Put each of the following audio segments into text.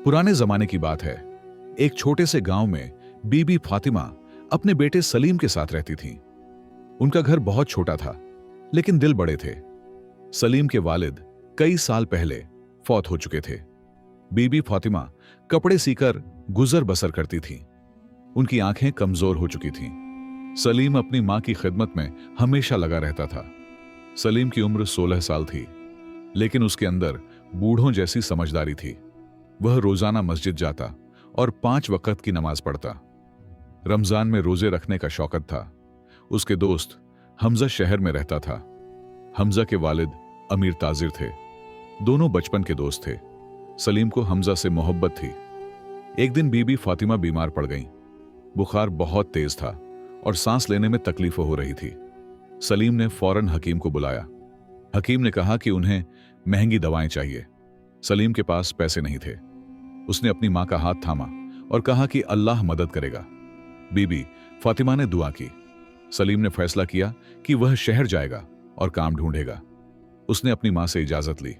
पुराने जमाने की बात है। एक छोटे से गांव में बीबी फातिमा अपने बेटे सलीम के साथ रहती थीं। उनका घर बहुत छोटा था, लेकिन दिल बड़े थे। सलीम के वालिद कई साल पहले फौत हो चुके थे। बीबी फातिमा कपड़े सीकर गुजर बसर करती थीं। उनकी आंखें कमजोर हो चुकी थीं। सलीम अपनी मां की खिदमत में हमेशा लगा रहता था। सलीम की उम्र 16 साल थी, लेकिन उसके अंदर बूढ़ों जैसी समझदारी थी। वह रोजाना मस्जिद जाता और 5 वक्त की नमाज पढ़ता। रमजान में रोजे रखने का शौकत था। उसके दोस्त हमजा शहर में रहता था। हमजा के वालिद अमीर ताजिर थे। दोनों बचपन के दोस्त थे। सलीम को हमजा से मोहब्बत थी। एक दिन बीबी फातिमा बीमार पड़ गईं। बुखार बहुत तेज था और सांस लेने में तकलीफ हो रही थी। सलीम ने फौरन हकीम को बुलाया। हकीम ने कहा कि उन्हें महंगी दवाएं चाहिए। सलीम के पास पैसे नहीं थे। उसने अपनी मां का हाथ थामा और कहा कि अल्लाह मदद करेगा। बीबी फातिमा ने दुआ की। सलीम ने फैसला किया कि वह शहर जाएगा और काम ढूंढेगा। उसने अपनी मां से इजाजत ली।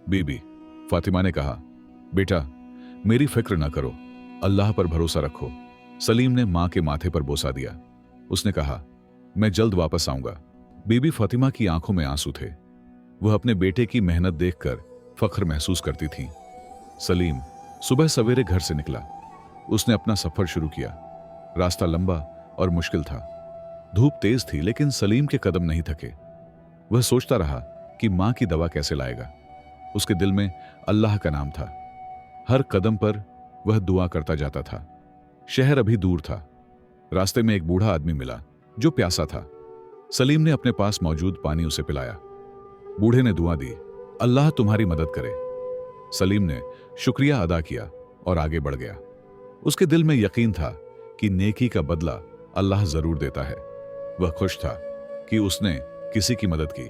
बीबी फातिमा ने कहा, बेटा मेरी फिक्र ना करो, अल्लाह पर भरोसा रखो। सलीम ने मां के माथे पर बोसा दिया। उसने कहा, मैं जल्द वापस आऊंगा। बीबी फातिमा की आंखों में आंसू थे। वह अपने बेटे की मेहनत देखकर फख्र महसूस करती थी। सलीम सुबह सवेरे घर से निकला। उसने अपना सफर शुरू किया। रास्ता लंबा और मुश्किल था। धूप तेज थी, लेकिन सलीम के कदम नहीं थके। वह सोचता रहा कि मां की दवा कैसे लाएगा। उसके दिल में अल्लाह का नाम था। हर कदम पर वह दुआ करता जाता था। शहर अभी दूर था। रास्ते में एक बूढ़ा आदमी मिला जो प्यासा था। सलीम ने अपने पास मौजूद पानी उसे पिलाया। बूढ़े ने दुआ दी, अल्लाह तुम्हारी मदद करे। सलीम ने शुक्रिया अदा किया और आगे बढ़ गया। उसके दिल में यकीन था कि नेकी का बदला अल्लाह जरूर देता है। वह खुश था कि उसने किसी की मदद की।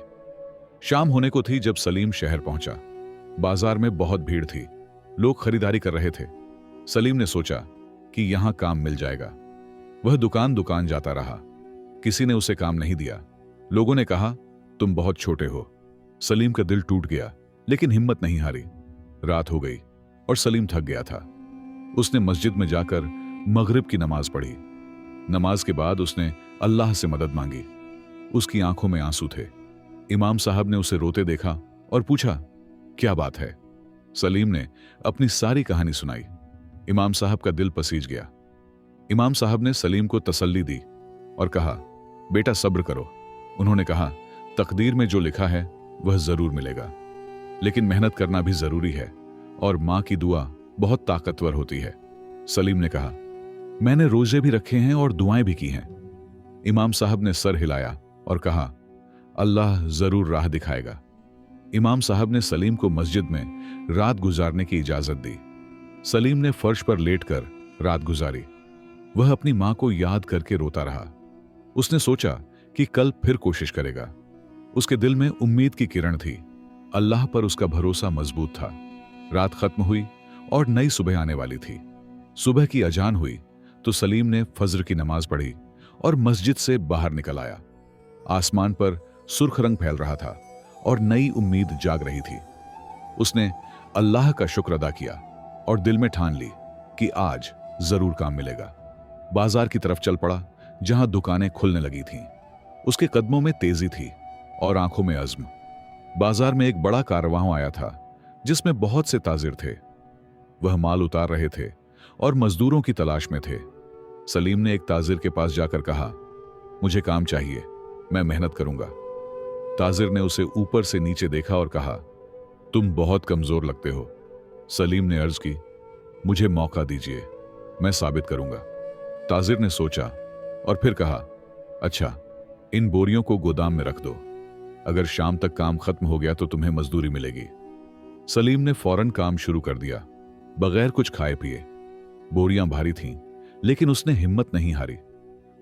शाम होने को थी जब सलीम शहर पहुंचा। बाजार में बहुत भीड़ थी। लोग खरीदारी कर रहे थे। सलीम ने सोचा कि यहां काम मिल जाएगा। वह दुकान दुकान जाता रहा। किसी ने उसे काम नहीं दिया। लोगों ने कहा, तुम बहुत छोटे हो। सलीम का दिल टूट गया, लेकिन हिम्मत नहीं हारी। रात हो गई और सलीम थक गया था। उसने मस्जिद में जाकर मगरिब की नमाज पढ़ी। नमाज के बाद उसने अल्लाह से मदद मांगी। उसकी आंखों में आंसू थे। इमाम साहब ने उसे रोते देखा और पूछा, क्या बात है? सलीम ने अपनी सारी कहानी सुनाई। इमाम साहब का दिल पसीज गया। इमाम साहब ने सलीम को तसल्ली दी और कहा, बेटा सब्र करो। उन्होंने कहा, तकदीर में जो लिखा है वह जरूर मिलेगा, लेकिन मेहनत करना भी जरूरी है और मां की दुआ बहुत ताकतवर होती है। सलीम ने कहा, मैंने रोजे भी रखे हैं और दुआएं भी की हैं। इमाम साहब ने सर हिलाया और कहा, अल्लाह जरूर राह दिखाएगा। इमाम साहब ने सलीम को मस्जिद में रात गुजारने की इजाजत दी। सलीम ने फर्श पर लेटकर रात गुजारी। वह अपनी मां को याद करके रोता रहा। उसने सोचा कि कल फिर कोशिश करेगा। उसके दिल में उम्मीद की किरण थी। अल्लाह पर उसका भरोसा मजबूत था। रात खत्म हुई और नई सुबह आने वाली थी। सुबह की अजान हुई तो सलीम ने फज्र की नमाज पढ़ी और मस्जिद से बाहर निकल आया। आसमान पर सुर्ख रंग फैल रहा था और नई उम्मीद जाग रही थी। उसने अल्लाह का शुक्र अदा किया और दिल में ठान ली कि आज जरूर काम मिलेगा। बाजार की तरफ चल पड़ा, जहां दुकानें खुलने लगी थीं। उसके कदमों में तेजी थी और आंखों में अज़्म। बाजार में एक बड़ा कारवां आया था जिसमें बहुत से ताजिर थे। वह माल उतार रहे थे और मजदूरों की तलाश में थे। सलीम ने एक ताजिर के पास जाकर कहा, मुझे काम चाहिए, मैं मेहनत करूंगा। ताजिर ने उसे ऊपर से नीचे देखा और कहा, तुम बहुत कमजोर लगते हो। सलीम ने अर्ज की, मुझे मौका दीजिए, मैं साबित करूंगा। ताजिर ने सोचा और फिर कहा, अच्छा, इन बोरियों को गोदाम में रख दो। अगर शाम तक काम खत्म हो गया तो तुम्हें मजदूरी मिलेगी। सलीम ने फौरन काम शुरू कर दिया, बगैर कुछ खाए पिए। बोरियां भारी थीं, लेकिन उसने हिम्मत नहीं हारी।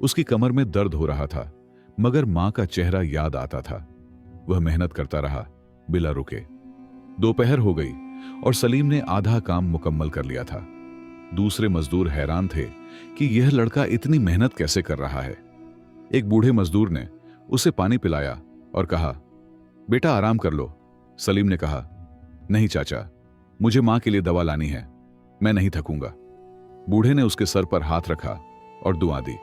उसकी कमर में दर्द हो रहा था, मगर मां का चेहरा याद आता था। वह मेहनत करता रहा बिला रुके। दोपहर हो गई और सलीम ने आधा काम मुकम्मल कर लिया था। दूसरे मजदूर हैरान थे कि यह लड़का इतनी मेहनत कैसे कर रहा है। एक बूढ़े मजदूर ने उसे पानी पिलाया और कहा, बेटा आराम कर लो। सलीम ने कहा, नहीं चाचा, मुझे मां के लिए दवा लानी है। मैं नहीं थकूंगा। बूढ़े ने उसके सर पर हाथ रखा और दुआ दी।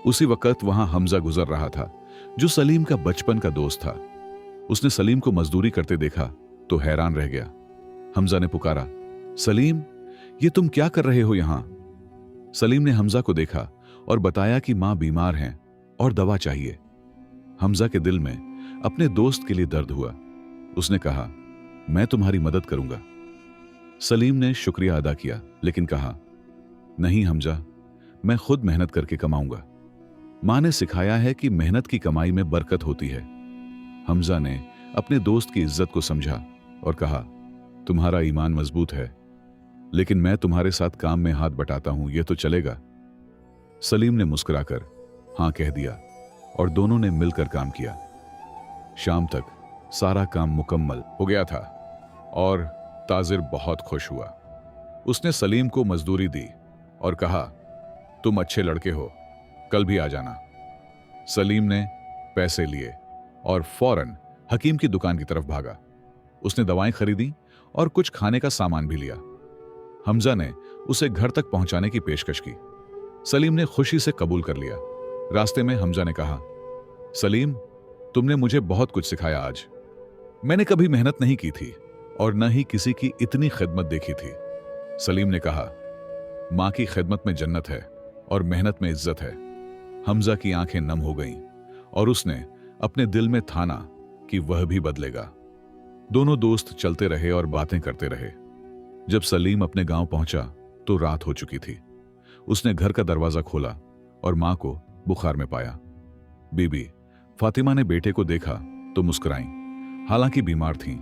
उसी वक्त वहां हमजा गुजर रहा था, जो सलीम का बचपन का दोस्त था। उसने सलीम को मजदूरी करते देखा तो हैरान रह गया। हमजा ने पुकारा, सलीम, ये तुम क्या कर रहे हो यहां? सलीम ने हमजा को देखा और बताया कि मां बीमार हैं और दवा चाहिए। हमजा के दिल में अपने दोस्त के लिए दर्द हुआ। उसने कहा, मैं तुम्हारी मदद करूंगा। सलीम ने शुक्रिया अदा किया, लेकिन कहा, नहीं हमजा, मैं खुद मेहनत करके कमाऊंगा। मां ने सिखाया है कि मेहनत की कमाई में बरकत होती है। हमजा ने अपने दोस्त की इज्जत को समझा और कहा, तुम्हारा ईमान मजबूत है, लेकिन मैं तुम्हारे साथ काम में हाथ बटाता हूं, यह तो चलेगा? सलीम ने मुस्कुराकर हां कह दिया और दोनों ने मिलकर काम किया। शाम तक सारा काम मुकम्मल हो गया था और ताजिर बहुत खुश हुआ। उसने सलीम को मजदूरी दी और कहा, तुम अच्छे लड़के हो, कल भी आ जाना। सलीम ने पैसे लिए और फौरन हकीम की दुकान की तरफ भागा। उसने दवाएं खरीदी और कुछ खाने का सामान भी लिया। हमजा ने उसे घर तक पहुंचाने की पेशकश की। सलीम ने खुशी से कबूल कर लिया। रास्ते में हमजा ने कहा, सलीम, तुमने मुझे बहुत कुछ सिखाया आज। मैंने कभी मेहनत नहीं की थी और न ही किसी की इतनी खिदमत देखी थी। सलीम ने कहा, मां की खिदमत में जन्नत है और मेहनत में इज्जत है। हमजा की आंखें नम हो गईं और उसने अपने दिल में ठाना कि वह भी बदलेगा। दोनों दोस्त चलते रहे और बातें करते रहे। जब सलीम अपने गांव पहुंचा तो रात हो चुकी थी। उसने घर का दरवाजा खोला और मां को बुखार में पाया। बीबी फातिमा ने बेटे को देखा तो मुस्कुराईं, हालांकि बीमार थीं।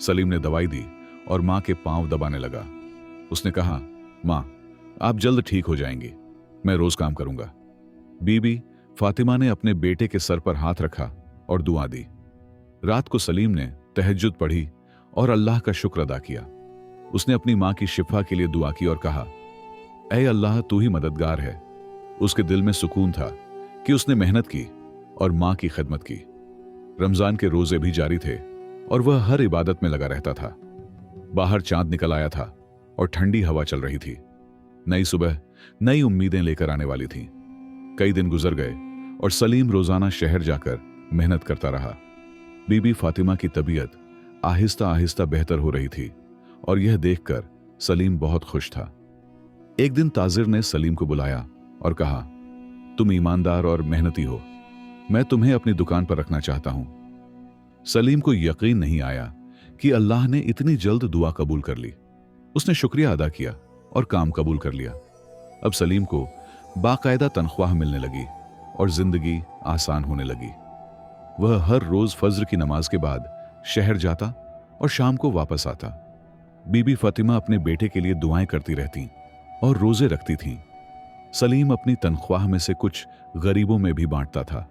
सलीम ने दवाई दी और मां के पांव दबाने लगा। उसने कहा, मां, आप जल्द ठीक हो जाएंगी, मैं रोज काम करूंगा। बीबी फातिमा ने अपने बेटे के सर पर हाथ रखा और दुआ दी। रात को सलीम ने तहज्जुद पढ़ी और अल्लाह का शुक्र अदा किया। उसने अपनी मां की शिफा के लिए दुआ की और कहा, ऐ अल्लाह, तू ही मददगार है। उसके दिल में सुकून था कि उसने मेहनत की और मां की खिदमत की। रमजान के रोजे भी जारी थे और वह हर इबादत में लगा रहता था। बाहर चांद निकल आया था और ठंडी हवा चल रही थी। नई सुबह नई उम्मीदें लेकर आने वाली थी। कई दिन गुजर गए और सलीम रोजाना शहर जाकर मेहनत करता रहा। बीबी फातिमा की तबीयत आहिस्ता आहिस्ता बेहतर हो रही थी और यह देखकर सलीम बहुत खुश था। एक दिन ताजिर ने सलीम को बुलाया और कहा, तुम ईमानदार और मेहनती हो, मैं तुम्हें अपनी दुकान पर रखना चाहता हूं। सलीम को यकीन नहीं आया कि अल्लाह ने इतनी जल्द दुआ कबूल कर ली। उसने शुक्रिया अदा किया और काम कबूल कर लिया। अब सलीम को बाकायदा तनख्वाह मिलने लगी और जिंदगी आसान होने लगी। वह हर रोज फज्र की नमाज के बाद शहर जाता और शाम को वापस आता। बीबी फातिमा अपने बेटे के लिए दुआएं करती रहती और रोजे रखती थीं। सलीम अपनी तनख्वाह में से कुछ गरीबों में भी बांटता था।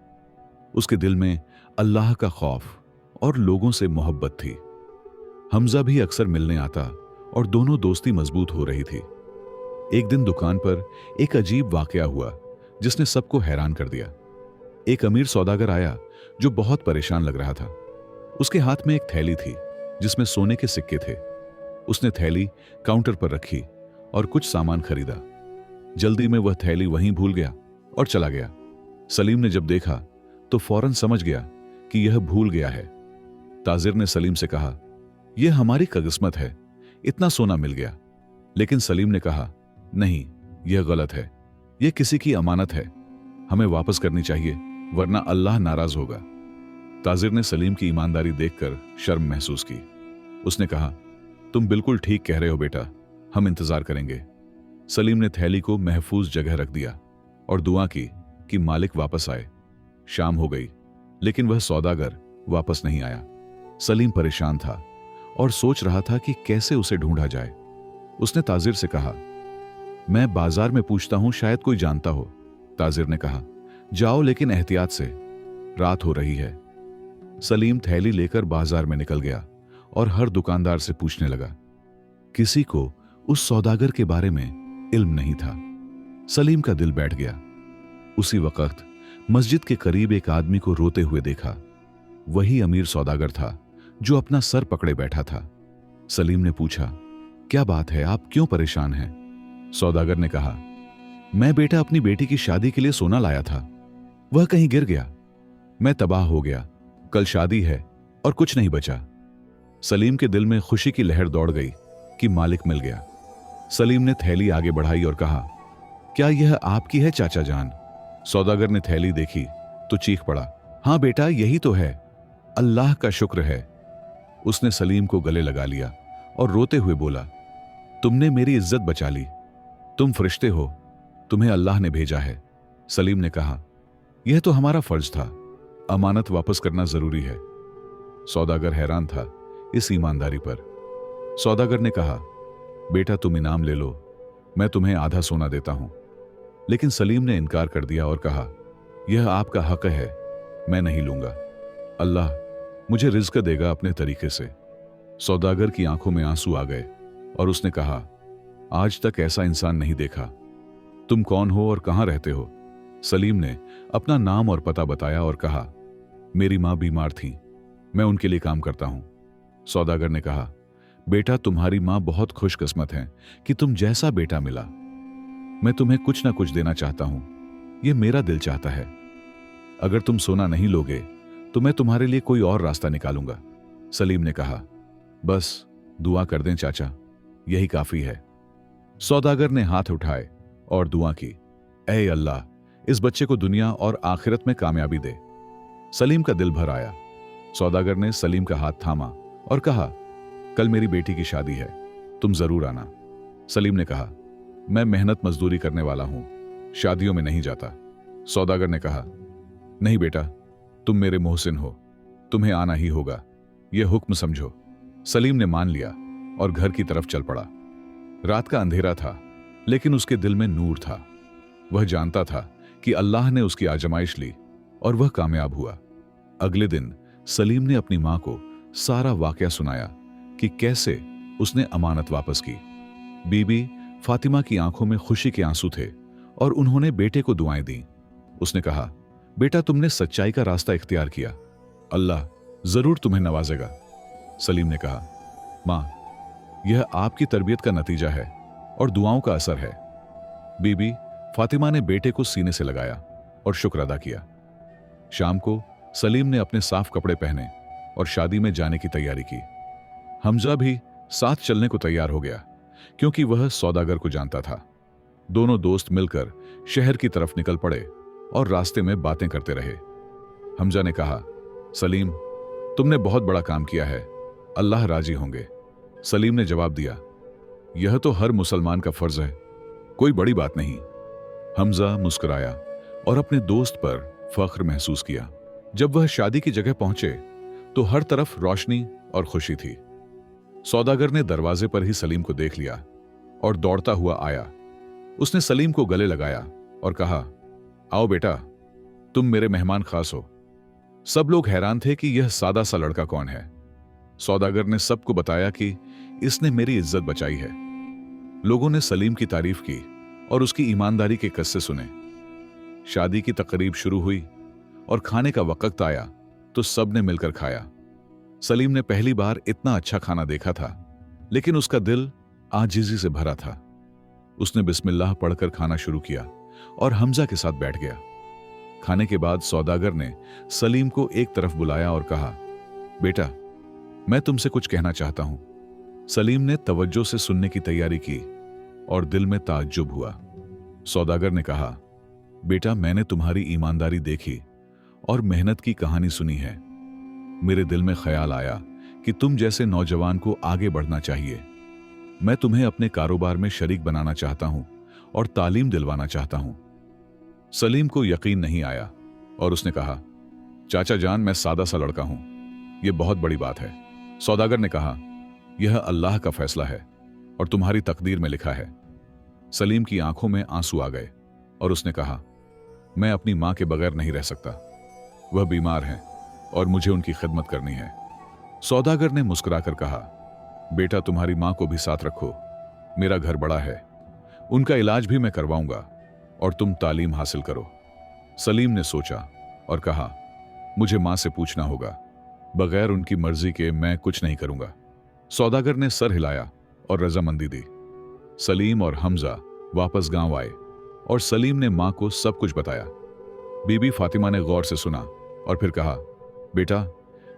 उसके दिल में अल्लाह का खौफ और लोगों से मोहब्बत थी। हमजा भी अक्सर मिलने आता और दोनों दोस्ती मजबूत हो रही थी। एक दिन दुकान पर एक अजीब वाकया हुआ जिसने सबको हैरान कर दिया। एक अमीर सौदागर आया जो बहुत परेशान लग रहा था। उसके हाथ में एक थैली थी जिसमें सोने के सिक्के थे। उसने थैली काउंटर पर रखी और कुछ सामान खरीदा। जल्दी में वह थैली वहीं भूल गया और चला गया। सलीम ने जब देखा तो फौरन समझ गया कि यह भूल गया है। ताजिर ने सलीम से कहा, यह हमारी किस्मत है, इतना सोना मिल गया। लेकिन सलीम ने कहा, नहीं, यह गलत है, यह किसी की अमानत है, हमें वापस करनी चाहिए वरना अल्लाह नाराज होगा। ताजिर ने सलीम की ईमानदारी देखकर शर्म महसूस की। उसने कहा, तुम बिल्कुल ठीक कह रहे हो बेटा, हम इंतजार करेंगे। सलीम ने थैली को महफूज जगह रख दिया और दुआ की कि मालिक वापस आए। शाम हो गई लेकिन वह सौदागर वापस नहीं आया। सलीम परेशान था और सोच रहा था कि कैसे उसे ढूंढा जाए। उसने ताजिर से कहा, मैं बाजार में पूछता हूं, शायद कोई जानता हो। ताजिर ने कहा, जाओ लेकिन एहतियात से, रात हो रही है। सलीम थैली लेकर बाजार में निकल गया और हर दुकानदार से पूछने लगा। किसी को उस सौदागर के बारे में इल्म नहीं था। सलीम का दिल बैठ गया। उसी वक्त मस्जिद के करीब एक आदमी को रोते हुए देखा। वही अमीर सौदागर था जो अपना सर पकड़े बैठा था। सलीम ने पूछा, क्या बात है, आप क्यों परेशान हैं? सौदागर ने कहा, मैं बेटा अपनी बेटी की शादी के लिए सोना लाया था, वह कहीं गिर गया, मैं तबाह हो गया। कल शादी है और कुछ नहीं बचा। सलीम के दिल में खुशी की लहर दौड़ गई कि मालिक मिल गया। सलीम ने थैली आगे बढ़ाई और कहा, क्या यह आपकी है चाचा जान? सौदागर ने थैली देखी तो चीख पड़ा, हाँ बेटा, यही तो है, अल्लाह का शुक्र है। उसने सलीम को गले लगा लिया और रोते हुए बोला, तुमने मेरी इज्जत बचा ली, तुम फरिश्ते हो, तुम्हें अल्लाह ने भेजा है। सलीम ने कहा, यह तो हमारा फर्ज था, अमानत वापस करना जरूरी है। सौदागर हैरान था इस ईमानदारी पर। सौदागर ने कहा, बेटा तुम इनाम ले लो, मैं तुम्हें आधा सोना देता हूं। लेकिन सलीम ने इनकार कर दिया और कहा, यह आपका हक है, मैं नहीं लूंगा, अल्लाह मुझे रिज्क देगा अपने तरीके से। सौदागर की आंखों में आंसू आ गए और उसने कहा, आज तक ऐसा इंसान नहीं देखा। तुम कौन हो और कहां रहते हो? सलीम ने अपना नाम और पता बताया और कहा, मेरी मां बीमार थी, मैं उनके लिए काम करता हूं। सौदागर ने कहा, बेटा तुम्हारी मां बहुत खुशकिस्मत है कि तुम जैसा बेटा मिला। मैं तुम्हें कुछ ना कुछ देना चाहता हूं, यह मेरा दिल चाहता है। अगर तुम सोना नहीं लोगे तो मैं तुम्हारे लिए कोई और रास्ता निकालूंगा। सलीम ने कहा, बस दुआ कर दें चाचा, यही काफी है। सौदागर ने हाथ उठाए और दुआ की, ऐ अल्लाह, इस बच्चे को दुनिया और आखिरत में कामयाबी दे। सलीम का दिल भर आया। सौदागर ने सलीम का हाथ थामा और कहा, कल मेरी बेटी की शादी है, तुम जरूर आना। सलीम ने कहा, मैं मेहनत मजदूरी करने वाला हूं, शादियों में नहीं जाता। सौदागर ने कहा, नहीं बेटा, तुम मेरे मोहसिन हो, तुम्हें आना ही होगा, यह हुक्म समझो। सलीम ने मान लिया और घर की तरफ चल पड़ा। रात का अंधेरा था, लेकिन उसके दिल में नूर था। वह जानता था कि अल्लाह ने उसकी आजमाइश ली और वह कामयाब हुआ। अगले दिन सलीम ने अपनी मां को सारा वाकया सुनाया कि कैसे उसने अमानत वापस की। बीबी फातिमा की आंखों में खुशी के आंसू थे और उन्होंने बेटे को दुआएं दी। उसने कहा, बेटा तुमने सच्चाई का रास्ता इख्तियार किया, अल्लाह जरूर तुम्हें नवाजेगा। सलीम ने कहा, मां, यह आपकी तरबियत का नतीजा है और दुआओं का असर है। बीबी फातिमा ने बेटे को सीने से लगाया और शुक्र अदा किया। शाम को सलीम ने अपने साफ कपड़े पहने और शादी में जाने की तैयारी की। हमजा भी साथ चलने को तैयार हो गया क्योंकि वह सौदागर को जानता था। दोनों दोस्त मिलकर शहर की तरफ निकल पड़े और रास्ते में बातें करते रहे। हमजा ने कहा, सलीम, तुमने बहुत बड़ा काम किया है, अल्लाह राजी होंगे। सलीम ने जवाब दिया, यह तो हर मुसलमान का फर्ज है, कोई बड़ी बात नहीं। हमजा मुस्कुराया और अपने दोस्त पर फख्र महसूस किया। जब वह शादी की जगह पहुंचे तो हर तरफ रोशनी और खुशी थी। सौदागर ने दरवाजे पर ही सलीम को देख लिया और दौड़ता हुआ आया। उसने सलीम को गले लगाया और कहा, आओ बेटा, तुम मेरे मेहमान खास हो। सब लोग हैरान थे कि यह सादा सा लड़का कौन है। सौदागर ने सबको बताया कि इसने मेरी इज्जत बचाई है। लोगों ने सलीम की तारीफ की और उसकी ईमानदारी के किस्से सुने। शादी की तकरीब शुरू हुई और खाने का वक्त आया तो सब ने मिलकर खाया। सलीम ने पहली बार इतना अच्छा खाना देखा था, लेकिन उसका दिल आजिज़ी से भरा था। उसने बिस्मिल्लाह पढ़कर खाना शुरू किया और हमजा के साथ बैठ गया। खाने के बाद सौदागर ने सलीम को एक तरफ बुलाया और कहा, बेटा, मैं तुमसे कुछ कहना चाहता हूं। सलीम ने तवज्जो से सुनने की तैयारी की और दिल में ताज्जुब हुआ। सौदागर ने कहा, बेटा, मैंने तुम्हारी ईमानदारी देखी और मेहनत की कहानी सुनी है। मेरे दिल में ख्याल आया कि तुम जैसे नौजवान को आगे बढ़ना चाहिए। मैं तुम्हें अपने कारोबार में शरीक बनाना चाहता हूं और तालीम दिलवाना चाहता हूं। सलीम को यकीन नहीं आया और उसने कहा, चाचा जान, मैं सादा सा लड़का हूं, यह बहुत बड़ी बात है। सौदागर ने कहा, यह अल्लाह का फैसला है और तुम्हारी तकदीर में लिखा है। सलीम की आंखों में आंसू आ गए और उसने कहा, मैं अपनी मां के बगैर नहीं रह सकता, वह बीमार हैं और मुझे उनकी खिदमत करनी है। सौदागर ने मुस्कुराकर कहा, बेटा, तुम्हारी मां को भी साथ रखो, मेरा घर बड़ा है, उनका इलाज भी मैं करवाऊंगा और तुम तालीम हासिल करो। सलीम ने सोचा और कहा, मुझे मां से पूछना होगा, बगैर उनकी मर्जी के मैं कुछ नहीं करूंगा। सौदागर ने सर हिलाया और रजामंदी दी। सलीम और हमजा वापस गांव आए और सलीम ने मां को सब कुछ बताया। बीबी फातिमा ने गौर से सुना और फिर कहा, बेटा,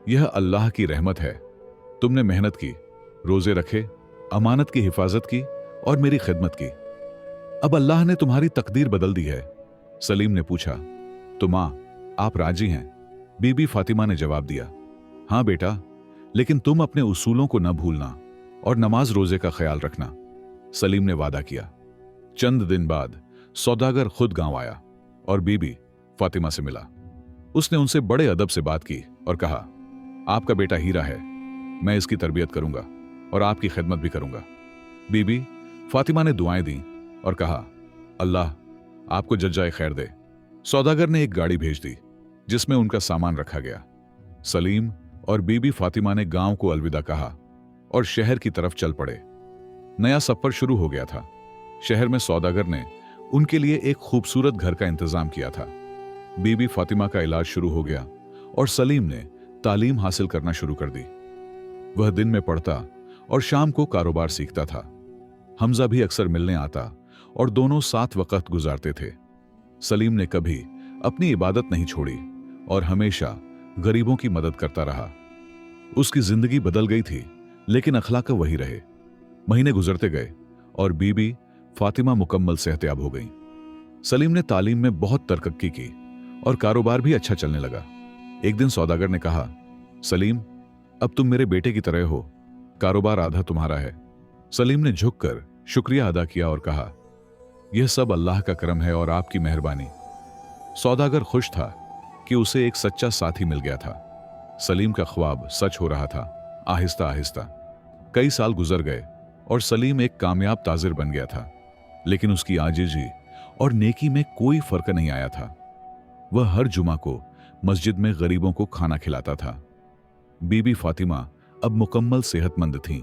यह अल्लाह की रहमत है। तुमने मेहनत की, रोजे रखे, अमानत की हिफाजत की और मेरी खिदमत की। अब अल्लाह ने तुम्हारी तकदीर बदल दी है। सलीम ने पूछा, तो मां, आप राजी हैं? बीबी फातिमा ने जवाब दिया, हां बेटा, लेकिन तुम अपने उसूलों को न भूलना और नमाज रोजे का ख्याल रखना। सलीम ने वादा किया। चंद दिन बाद सौदागर खुद गांव आया और बीबी फातिमा से मिला। उसने उनसे बड़े अदब से बात की और कहा, आपका बेटा हीरा है, मैं इसकी तरबियत करूंगा और आपकी खिदमत भी करूंगा। बीबी फातिमा ने दुआएं दी और कहा, अल्लाह आपको जज्जाए खैर दे। सौदागर ने एक गाड़ी भेज दी जिसमें उनका सामान रखा गया। सलीम और बीबी फातिमा ने गांव को अलविदा कहा और शहर की तरफ चल पड़े। नया सफर शुरू हो गया था। शहर में सौदागर ने उनके लिए एक खूबसूरत घर का इंतजाम किया था। बीबी फातिमा का इलाज शुरू हो गया और सलीम ने तालीम हासिल करना शुरू कर दी। वह दिन में पढ़ता और शाम को कारोबार सीखता था। हमजा भी अक्सर मिलने आता और दोनों साथ वक्त गुजारते थे। सलीम ने कभी अपनी इबादत नहीं छोड़ी और हमेशा गरीबों की मदद करता रहा। उसकी जिंदगी बदल गई थी, लेकिन अखलाक वही रहे। महीने गुजरते गए और बीबी फातिमा मुकम्मल सेहतयाब हो गई। सलीम ने तालीम में बहुत तरक्की की और कारोबार भी अच्छा चलने लगा। एक दिन सौदागर ने कहा, सलीम, अब तुम मेरे बेटे की तरह हो, कारोबार आधा तुम्हारा है। सलीम ने झुककर शुक्रिया अदा किया और कहा, यह सब अल्लाह का करम है और आपकी मेहरबानी। सौदागर खुश था कि उसे एक सच्चा साथी मिल गया था। सलीम का ख्वाब सच हो रहा था। आहिस्ता आहिस्ता कई साल गुजर गए और सलीम एक कामयाब ताजिर बन गया था, लेकिन उसकी आजिजी और नेकी में कोई फर्क नहीं आया था। वह हर जुमा को मस्जिद में गरीबों को खाना खिलाता था। बीबी फातिमा अब मुकम्मल सेहतमंद थीं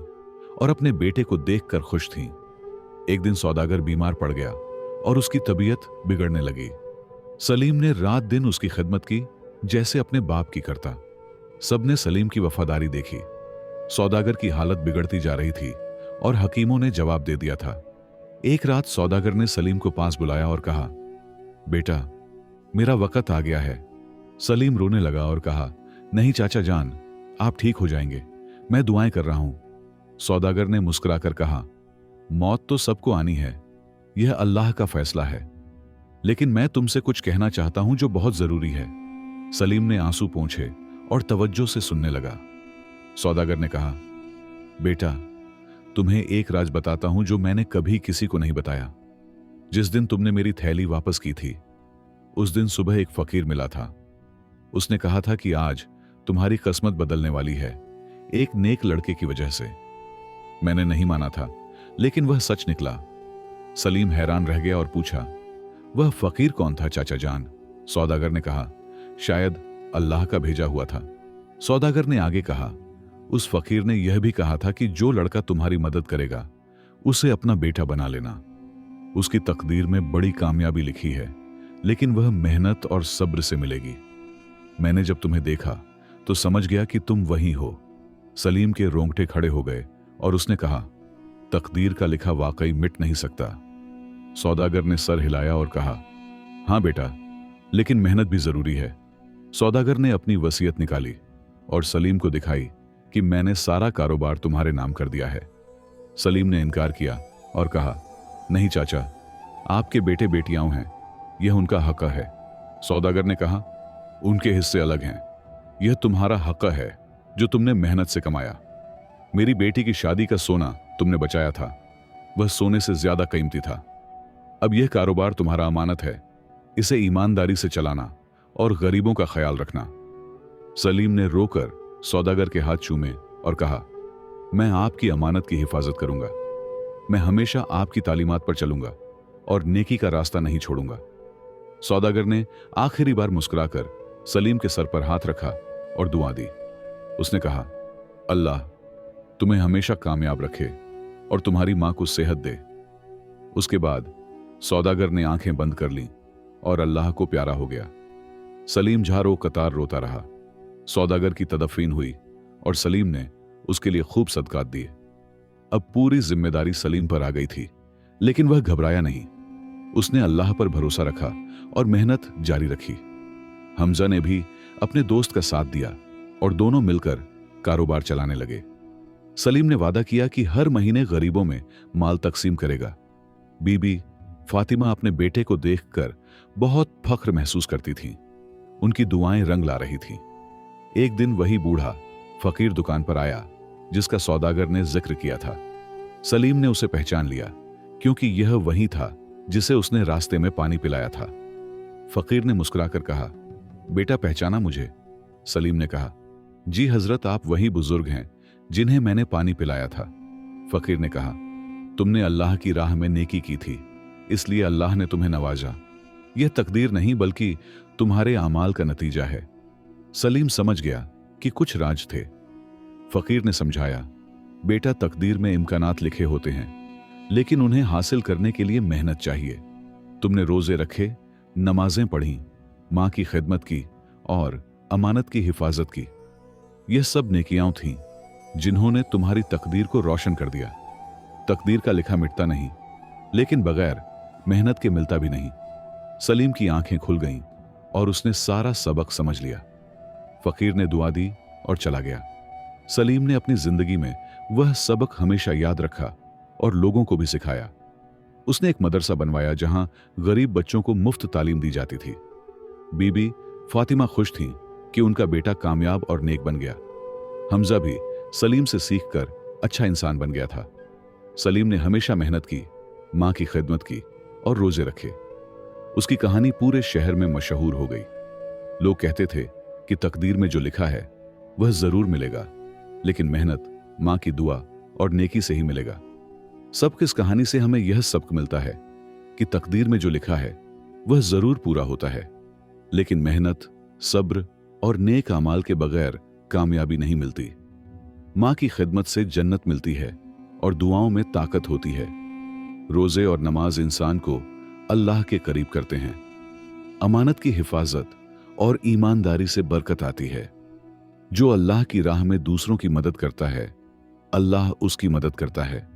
और अपने बेटे को देखकर खुश थीं। एक दिन सौदागर बीमार पड़ गया और उसकी तबीयत बिगड़ने लगी। सलीम ने रात दिन उसकी खिदमत की जैसे अपने बाप की करता। सबने सलीम की वफादारी देखी। सौदागर की हालत बिगड़ती जा रही थी और हकीमों ने जवाब दे दिया था। एक रात सौदागर ने सलीम को पास बुलाया और कहा, बेटा, मेरा वक्त आ गया है। सलीम रोने लगा और कहा, नहीं चाचा जान, आप ठीक हो जाएंगे, मैं दुआएं कर रहा हूं। सौदागर ने मुस्कुराकर कहा, मौत तो सबको आनी है, यह अल्लाह का फैसला है, लेकिन मैं तुमसे कुछ कहना चाहता हूं जो बहुत जरूरी है। सलीम ने आंसू पोंछे और तवज्जो से सुनने लगा। सौदागर ने कहा, बेटा, तुम्हें एक राज बताता हूं जो मैंने कभी किसी को नहीं बताया। जिस दिन तुमने मेरी थैली वापस की थी, उस दिन सुबह एक फकीर मिला था। उसने कहा था कि आज तुम्हारी किस्मत बदलने वाली है, एक नेक लड़के की वजह से। मैंने नहीं माना था, लेकिन वह सच निकला। सलीम हैरान रह गया और पूछा, वह फकीर कौन था चाचा जान? सौदागर ने कहा, शायद अल्लाह का भेजा हुआ था। सौदागर ने आगे कहा, उस फकीर ने यह भी कहा था कि जो लड़का तुम्हारी मदद करेगा उसे अपना बेटा बना लेना। उसकी तकदीर में बड़ी कामयाबी लिखी है, लेकिन वह मेहनत और सब्र से मिलेगी। मैंने जब तुम्हें देखा तो समझ गया कि तुम वही हो। सलीम के रोंगटे खड़े हो गए और उसने कहा, तकदीर का लिखा वाकई मिट नहीं सकता। सौदागर ने सर हिलाया और कहा, हां बेटा, लेकिन मेहनत भी जरूरी है। सौदागर ने अपनी वसीयत निकाली और सलीम को दिखाई कि मैंने सारा कारोबार तुम्हारे नाम कर दिया है। सलीम ने इनकार किया और कहा, नहीं चाचा, आपके बेटे बेटियां हैं, यह उनका हक है। सौदागर ने कहा, उनके हिस्से अलग हैं, यह तुम्हारा हक है जो तुमने मेहनत से कमाया। मेरी बेटी की शादी का सोना तुमने बचाया था, वह सोने से ज्यादा कीमती था। अब यह कारोबार तुम्हारा अमानत है, इसे ईमानदारी से चलाना और गरीबों का ख्याल रखना। सलीम ने रोकर सौदागर के हाथ चूमे और कहा, मैं आपकी अमानत की हिफाजत करूंगा। मैं हमेशा आपकी तालीमात पर चलूंगा और नेकी का रास्ता नहीं छोड़ूंगा। सौदागर ने आखिरी बार मुस्कुराकर सलीम के सर पर हाथ रखा और दुआ दी। उसने कहा, अल्लाह तुम्हें हमेशा कामयाब रखे और तुम्हारी मां को सेहत दे। उसके बाद सौदागर ने आंखें बंद कर लीं और अल्लाह को प्यारा हो गया। सलीम झारो कतार रोता रहा। सौदागर की तदफीन हुई और सलीम ने उसके लिए खूब सदकात दिए। अब पूरी जिम्मेदारी सलीम पर आ गई थी, लेकिन वह घबराया नहीं। उसने अल्लाह पर भरोसा रखा और मेहनत जारी रखी। हमजा ने भी अपने दोस्त का साथ दिया और दोनों मिलकर कारोबार चलाने लगे। सलीम ने वादा किया कि हर महीने गरीबों में माल तकसीम करेगा। बीबी फातिमा अपने बेटे को देखकर बहुत फख्र महसूस करती थी। उनकी दुआएं रंग ला रही थीं। एक दिन वही बूढ़ा फकीर दुकान पर आया जिसका सौदागर ने जिक्र किया था। सलीम ने उसे पहचान लिया क्योंकि यह वही था जिसे उसने रास्ते में पानी पिलाया था। फकीर ने मुस्कुराकर कहा, बेटा पहचाना मुझे? सलीम ने कहा, जी हजरत, आप वही बुजुर्ग हैं जिन्हें मैंने पानी पिलाया था। फकीर ने कहा, तुमने अल्लाह की राह में नेकी की थी, इसलिए अल्लाह ने तुम्हें नवाजा। यह तकदीर नहीं बल्कि तुम्हारे आमाल का नतीजा है। सलीम समझ गया कि कुछ राज थे। फकीर ने समझाया, बेटा तकदीर में इम्कानात लिखे होते हैं, लेकिन उन्हें हासिल करने के लिए मेहनत चाहिए। तुमने रोजे रखे, नमाजें पढ़ी, मां की खिदमत की और अमानत की हिफाजत की। यह सब नेकियां थीं जिन्होंने तुम्हारी तकदीर को रोशन कर दिया। तकदीर का लिखा मिटता नहीं, लेकिन बगैर मेहनत के मिलता भी नहीं। सलीम की आंखें खुल गईं और उसने सारा सबक समझ लिया। फकीर ने दुआ दी और चला गया। सलीम ने अपनी जिंदगी में वह सबक हमेशा याद रखा और लोगों को भी सिखाया। उसने एक मदरसा बनवाया जहां गरीब बच्चों को मुफ्त तालीम दी जाती थी। बीबी फातिमा खुश थीं कि उनका बेटा कामयाब और नेक बन गया। हमजा भी सलीम से सीखकर अच्छा इंसान बन गया था। सलीम ने हमेशा मेहनत की, मां की खिदमत की और रोजे रखे। उसकी कहानी पूरे शहर में मशहूर हो गई। लोग कहते थे कि तकदीर में जो लिखा है वह जरूर मिलेगा, लेकिन मेहनत, मां की दुआ और नेकी से ही मिलेगा। सबक इस कहानी से हमें यह सबक मिलता है कि तकदीर में जो लिखा है वह जरूर पूरा होता है, लेकिन मेहनत, सब्र और नेक अमाल के बगैर कामयाबी नहीं मिलती। मां की खिदमत से जन्नत मिलती है और दुआओं में ताकत होती है। रोजे और नमाज इंसान को अल्लाह के करीब करते हैं। अमानत की हिफाजत और ईमानदारी से बरकत आती है। जो अल्लाह की राह में दूसरों की मदद करता है, अल्लाह उसकी मदद करता है।